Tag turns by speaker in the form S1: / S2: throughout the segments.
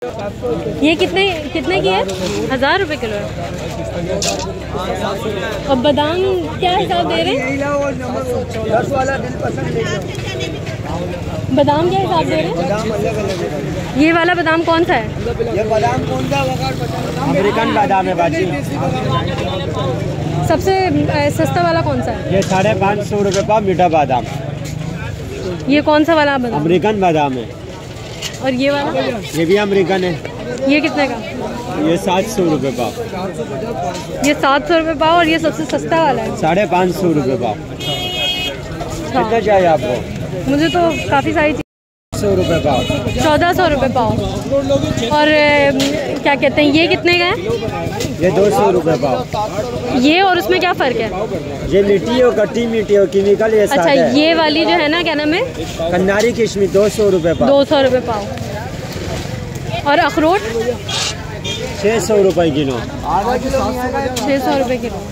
S1: ये कितने कितने की है? 1000 रुपये किलो है। और बादाम क्या हिसाब दे रहे हैं? बादाम क्या हिसाब दे रहे हैं? ये वाला बादाम कौन सा है?
S2: ये बादाम कौन सा? अमेरिकन बादाम है बाजी।
S1: सबसे सस्ता वाला कौन सा है?
S2: ये 550 रुपये पाव मीठा बादाम।
S1: ये कौन सा वाला बादाम?
S2: अमेरिकन बादाम है।
S1: और ये वाला?
S2: ये भी अमेरिकन है।
S1: ये कितने का?
S2: ये 700 रुपये पाव।
S1: ये 700 रुपये पाव। और ये सबसे सस्ता वाला है?
S2: 550 रुपये पाव। कितना चाहिए आपको?
S1: मुझे तो काफ़ी सारी चीज़।
S2: 100 रुपये पाव।
S1: 1400 रुपये पाव। और क्या कहते हैं, ये कितने का है?
S2: ये 200 रुपये पाव।
S1: ये और उसमें क्या फ़र्क है?
S2: ये मिट्टी और कट्टी मिट्टी और केमिकल ये साथ
S1: अच्छा,
S2: है।
S1: ये वाली जो है ना, क्या नाम है?
S2: कन्नारी किशमिश 200 रुपये पाव।
S1: 200 रुपये पाव। और अखरोट
S2: 600 रुपये किलो।
S1: 600 रुपये किलो।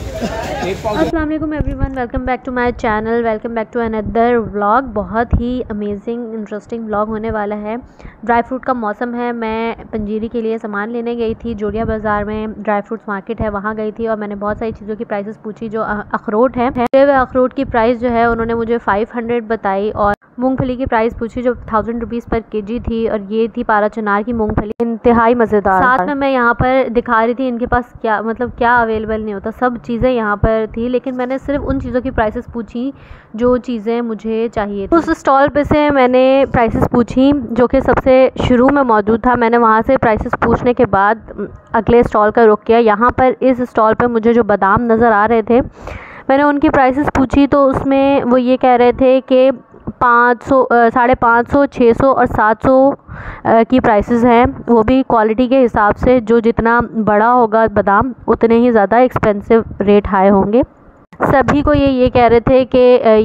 S1: अस्सलाम वालेकुम everyone, welcome back to my channel, welcome back to another vlog. बहुत ही अमेजिंग इंटरेस्टिंग व्लॉग होने वाला है। ड्राई फ्रूट का मौसम है। मैं पंजीरी के लिए सामान लेने गई थी, जोड़िया बाज़ार में ड्राई फ्रूट्स मार्केट है, वहाँ गई थी और मैंने बहुत सारी चीज़ों की प्राइसेस पूछी। जो अखरोट है, अखरोट की प्राइस जो है उन्होंने मुझे 500 बताई। और मूंगफली की प्राइस पूछी जो 1000 रुपीज़ पर केजी थी, और ये थी पारा चनार की मूंगफली, इंतहाई मज़ेदार। साथ में मैं यहाँ पर दिखा रही थी इनके पास क्या क्या अवेलेबल नहीं होता, सब चीज़ें यहाँ पर थी, लेकिन मैंने सिर्फ उन चीज़ों की प्राइसेस पूछी जो चीज़ें मुझे चाहिए थी। उस स्टॉल पे से मैंने प्राइसेस पूछी जो कि सबसे शुरू में मौजूद था। मैंने वहाँ से प्राइसेस पूछने के बाद अगले स्टॉल का रुख किया। यहाँ पर इस स्टॉल पर मुझे जो बादाम नज़र आ रहे थे, मैंने उनकी प्राइसेस पूछी तो उसमें वो ये कह रहे थे कि 500, 550, 600 और 700 की प्राइसेस हैं। वो भी क्वालिटी के हिसाब से, जो जितना बड़ा होगा बादाम उतने ही ज़्यादा एक्सपेंसिव रेट हाई होंगे। सभी को ये कह रहे थे कि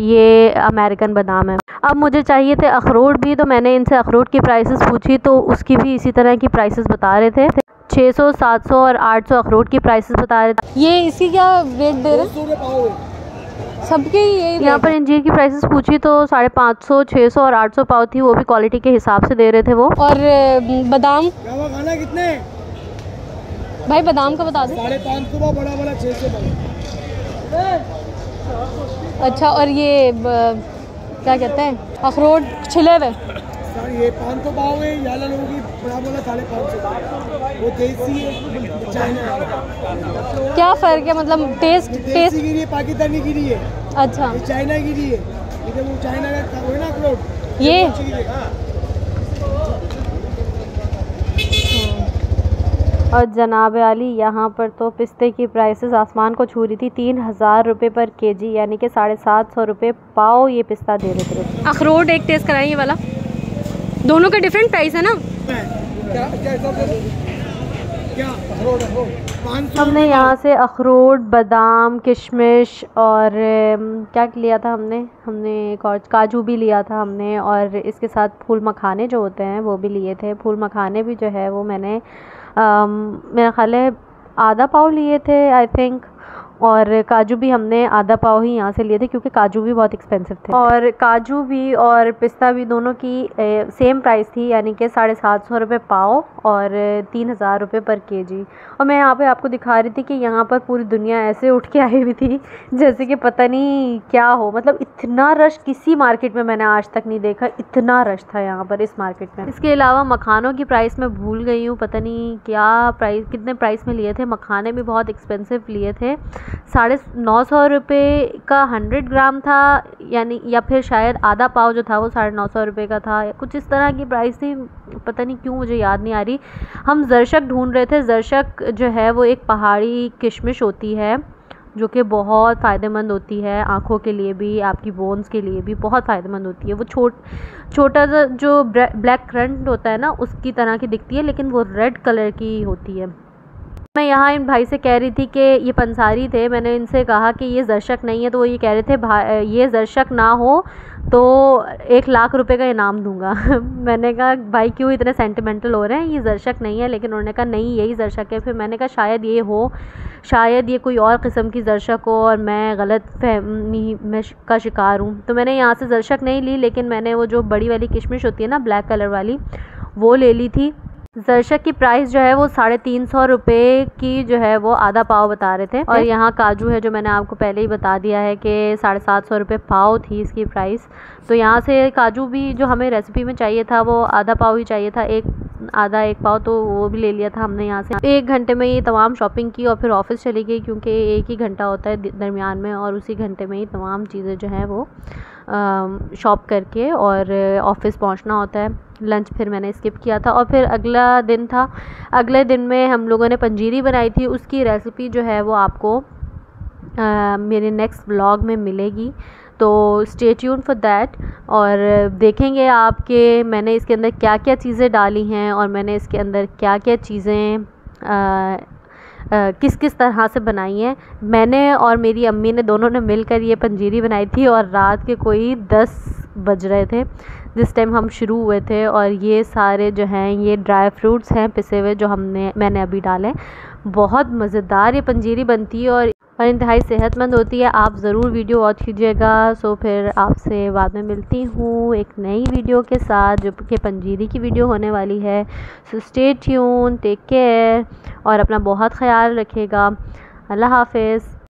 S1: ये अमेरिकन बादाम है। अब मुझे चाहिए थे अखरोट भी, तो मैंने इनसे अखरोट की प्राइसेस पूछी तो उसकी भी इसी तरह की प्राइसेस बता रहे थे। 600, 700 और 800 अखरोट की प्राइसेस बता रहे थे। ये इसकी क्या रेट दे रहे हैं सबके? ये यहाँ पर अंजीर की प्राइसेस पूछी तो 550, 600 और 800 पाव थी, वो भी क्वालिटी के हिसाब से दे रहे थे वो। और बादाम
S2: खाना कितने
S1: भाई? बादाम का बता दे।
S2: 550 पाव बड़ा बड़ा, 600 पाव।
S1: अच्छा, और ये क्या कहते हैं, अखरोट छिले हुए?
S2: ये 500 पाव है, याला लोगों की बड़ा बड़ा 550। वो देसी है, चाइना है।
S1: क्या फ़र्क है मतलब? टेस्ट
S2: गिरी है, पाकिस्तानी गिरी है।
S1: अच्छा,
S2: ये चाइना गिरी है। ये वो चाइना का है ना अखरोट,
S1: ये और जनाब आली यहाँ पर तो पिस्ते की प्राइसेस आसमान को छू रही थी। 3000 रुपये पर केजी, यानी कि 750 रुपये पाव ये पिस्ता दे रहे थे। अखरोट एक टेस्ट कराएं, ये वाला। दोनों का डिफरेंट प्राइस है ना? हमने यहाँ से अखरोट, बादाम, किशमिश और क्या लिया था हमने एक और काजू भी लिया था हमने, और इसके साथ फूल मखाने जो होते हैं वो भी लिए थे। फूल मखाने भी जो है वो मैंने मेरा ख्याल है आधा पाव लिए थे आई थिंक। और काजू भी हमने आधा पाव ही यहाँ से लिए थे क्योंकि काजू भी बहुत एक्सपेंसिव थे। और काजू भी और पिस्ता भी दोनों की सेम प्राइस थी, यानी कि 750 रुपये पाव और 3000 रुपये पर केजी। और मैं यहाँ पे आपको दिखा रही थी कि यहाँ पर पूरी दुनिया ऐसे उठ के आई हुई थी जैसे कि पता नहीं क्या हो। मतलब इतना रश किसी मार्केट में मैंने आज तक नहीं देखा, इतना रश था यहाँ पर इस मार्केट में। इसके अलावा मखानों की प्राइस मैं भूल गई हूँ, पता नहीं क्या प्राइस, कितने प्राइस में लिए थे। मखाने भी बहुत एक्सपेंसिव लिए थे। 950 रुपये का 100 ग्राम था, यानी या फिर शायद आधा पाव जो था वो 950 रुपये का था, कुछ इस तरह की प्राइस थी। पता नहीं क्यों, मुझे याद नहीं आ रही। हम ज़रशक ढूंढ रहे थे। ज़रशक जो है वो एक पहाड़ी किशमिश होती है जो कि बहुत फ़ायदेमंद होती है, आँखों के लिए भी, आपकी बोन्स के लिए भी बहुत फ़ायदेमंद होती है। वो छोटा सा जो ब्लैक करंट होता है ना, उसकी तरह की दिखती है, लेकिन वो रेड कलर की होती है। मैं यहाँ इन भाई से कह रही थी कि ये पंसारी थे, मैंने इनसे कहा कि ये ज़रशक नहीं है, तो वो ये कह रहे थे ये ज़रशक ना हो तो 1 लाख रुपए का इनाम दूंगा। मैंने कहा भाई क्यों इतने सेंटिमेंटल हो रहे हैं, ये ज़रशक नहीं है। लेकिन उन्होंने कहा नहीं यही ज़रशक है। फिर मैंने कहा शायद ये हो, शायद ये कोई और किस्म की ज़रशक हो और मैं गलत फहमी में का शिकार हूँ। तो मैंने यहाँ से ज़रशक नहीं ली, लेकिन मैंने वो जो बड़ी वाली किशमिश होती है ना ब्लैक कलर वाली, वो ले ली थी। जरशक की प्राइस जो है वो 350 रुपये की जो है वो आधा पाव बता रहे थे। और यहाँ काजू है जो मैंने आपको पहले ही बता दिया है कि 750 रुपये पाव थी इसकी प्राइस। तो यहाँ से काजू भी जो हमें रेसिपी में चाहिए था वो आधा पाव ही चाहिए था, एक पाव, तो वो भी ले लिया था हमने यहाँ से। 1 घंटे में ये तमाम शॉपिंग की और फिर ऑफिस चली गई, क्योंकि 1 ही घंटा होता है दरमियान में, और उसी घंटे में ही तमाम चीज़ें जो हैं वो शॉप करके और ऑफिस पहुँचना होता है। लंच फिर मैंने स्किप किया था। और फिर अगला दिन था, अगले दिन में हम लोगों ने पंजीरी बनाई थी। उसकी रेसिपी जो है वो आपको मेरे नेक्स्ट व्लॉग में मिलेगी, तो स्टे ट्यून फॉर दैट। और देखेंगे आप कि मैंने इसके अंदर क्या क्या चीज़ें डाली हैं और मैंने इसके अंदर क्या क्या चीज़ें किस किस तरह से बनाई हैं। मैंने और मेरी अम्मी ने दोनों ने मिलकर ये पंजीरी बनाई थी, और रात के कोई 10 बज रहे थे जिस टाइम हम शुरू हुए थे। और ये सारे जो हैं ये ड्राई फ्रूट्स हैं पिसे हुए जो मैंने अभी डाले। बहुत मज़ेदार ये पंजीरी बनती है और इंतहाई सेहतमंद होती है। आप ज़रूर वीडियो वॉच कीजिएगा। सो फिर आपसे बाद में मिलती हूँ एक नई वीडियो के साथ, जो कि पंजीरी की वीडियो होने वाली है। So stay tuned, take care और अपना बहुत ख्याल रखिएगा। अल्लाह हाफ़िज़।